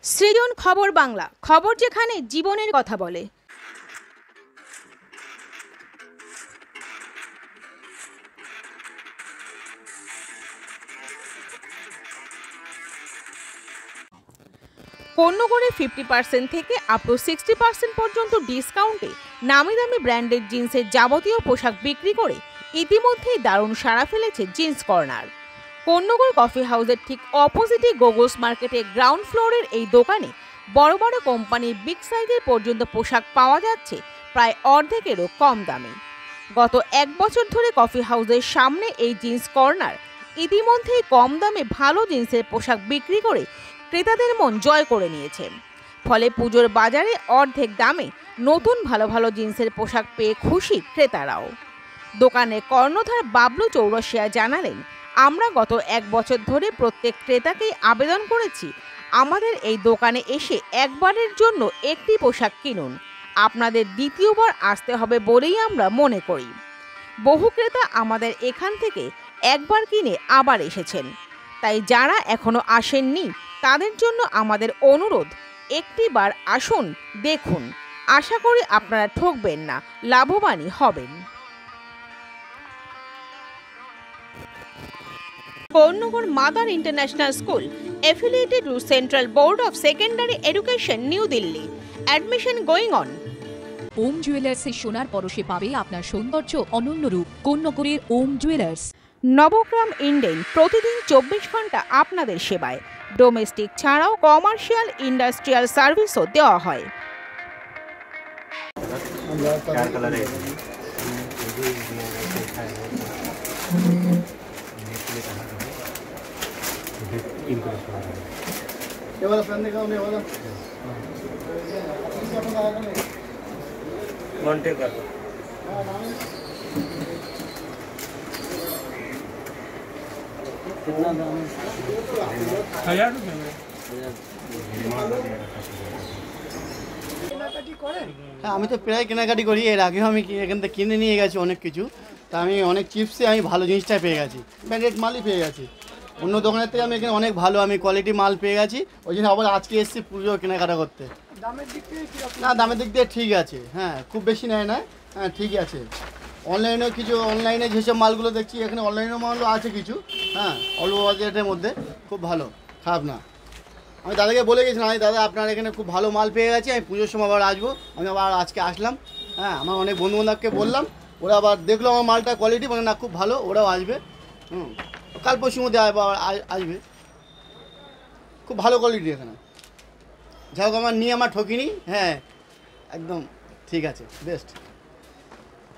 সৃজন খবর বাংলা, খবর যেখানে জীবনের কথা বলে। পণ্য করে 50% থেকে আপ টু 60% পর্যন্ত ডিসকাউন্টে নামি দামি ব্র্যান্ডেড জিন্সের যাবতীয় পোশাক বিক্রি করে ইতিমধ্যেই দারুণ সাড়া ফেলেছে জিন্স কর্নার। পণ্যগর কফি হাউসের ঠিক অপোজিটে গোগোস মার্কেটের গ্রাউন্ড ফ্লোরের এই দোকানে বড় বড় কোম্পানির বিগ সাইজের পর্যন্ত পোশাক পাওয়া যাচ্ছে প্রায় অর্ধেকেরও কম দামে। গত এক বছর ধরে কফি হাউসের সামনে এই জিন্স কর্নার ইতিমধ্যেই কম দামে ভালো জিন্সের পোশাক বিক্রি করে ক্রেতাদের মন জয় করে নিয়েছে। ফলে পুজোর বাজারে অর্ধেক দামে নতুন ভালো ভালো জিন্সের পোশাক পেয়ে খুশি ক্রেতারাও। দোকানের কর্ণধার বাবলু চৌরসিয়া জানালেন, আমরা গত এক বছর ধরে প্রত্যেক ক্রেতাকেই আবেদন করেছি আমাদের এই দোকানে এসে একবারের জন্য একটি পোশাক কিনুন, আপনাদের দ্বিতীয়বার আসতে হবে বলেই আমরা মনে করি। বহু ক্রেতা আমাদের এখান থেকে একবার কিনে আবার এসেছেন, তাই যারা এখনো আসেননি তাদের জন্য আমাদের অনুরোধ, একটিবার আসুন, দেখুন, আশা করি আপনারা ঠকবেন না, লাভবানই হবেন। Konnagar mother international school affiliated to Central Board of Secondary Education, New Delhi. Admission going on. ওম জুয়েলার্সে সোনার পরশে পাবে আপনার সৌন্দর্য অনন্য রূপ। কর্ণগরের ওম জুয়েলার্স। নবগ্রাম ইন্ডেন প্রতিদিন 24 ঘন্টা আপনাদের সেবায়। ডোমেস্টিক ছাড়াও কমার্শিয়াল ইন্ডাস্ট্রিয়াল সার্ভিসও দেওয়া হয়। আমি তো প্রায় কেনাকাটি করি, এর আগেও আমি এখান থেকে কিনে নিয়ে গেছি অনেক কিছু। তা আমি অনেক চিপসে আমি ভালো জিনিসটা পেয়ে গেছি, ব্র্যান্ডেড মালই পেয়ে গেছি। অন্য দোকানের থেকে আমি এখানে অনেক ভালো আমি কোয়ালিটি মাল পেয়ে গেছি, ওই জন্য আবার আজকে এসেছি পুজো কেনাকাটা করতে। না, দামের দিক দিয়ে ঠিক আছে, হ্যাঁ, খুব বেশি নেয় না, হ্যাঁ ঠিক আছে। অনলাইনেও কিছু, অনলাইনে যেসব মালগুলো দেখছি এখানে অনলাইনেও মালও আছে কিছু, হ্যাঁ, অল্প বাজেটের মধ্যে খুব ভালো, খারাপ না। আমি দাদাকে বলে গেছিলাম, আমি দাদা আপনার এখানে খুব ভালো মাল পেয়ে গেছি, আমি পুজোর সময় আবার আসবো। আমি আবার আজকে আসলাম, হ্যাঁ, আমার অনেক বন্ধুবান্ধবকে বললাম, ওরা আবার দেখলো আমার মালটা কোয়ালিটি, মানে না খুব ভালো, ওরাও আসবে। কাল পরশুর মধ্যে আবার আসবে, খুব ভালো কোয়ালিটি এখানে। যাই হোক, আমার নিয়ে আমার ঠকিনি, হ্যাঁ একদম ঠিক আছে, বেস্ট।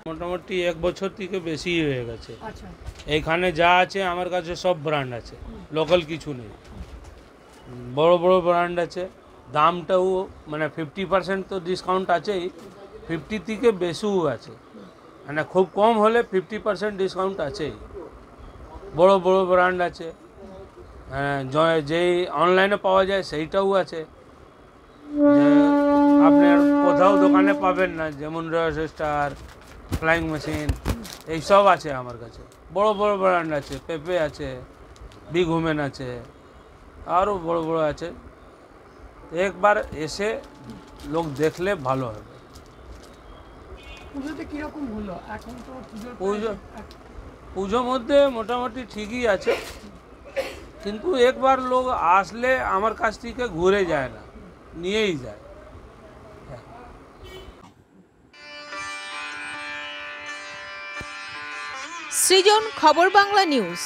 মোটামুটি এক বছর থেকে বেশি হয়ে গেছে। এইখানে যা আছে আমার কাছে সব ব্র্যান্ড আছে, লোকাল কিছু নেই। বড় বড় ব্র্যান্ড আছে, দামটাও মানে 50% তো ডিসকাউন্ট আছেই, 50 থেকে বেশিও আছে, মানে খুব কম হলে 50% ডিসকাউন্ট আছেই। বড় বড় ব্র্যান্ড আছে, যেই অনলাইনে পাওয়া যায় সেইটাও আছে, আপনার কোথাও দোকানে পাবেন না, যেমন রয়্যাল স্টার, ফ্লাইং মেশিন, এইসব আছে আমার কাছে। বড় বড় ব্র্যান্ড আছে, পেপে আছে, বিগ ওমেন আছে, আরও বড় বড় আছে। একবার এসে লোক দেখলে ভালো হবে। পুজোর মধ্যে মোটামুটি ঠিকই আছে, কিন্তু একবার লোক আসলে আমার কাছ থেকে ঘুরে যায় না, নিয়েই যায়। সৃজন খবর বাংলা নিউজ।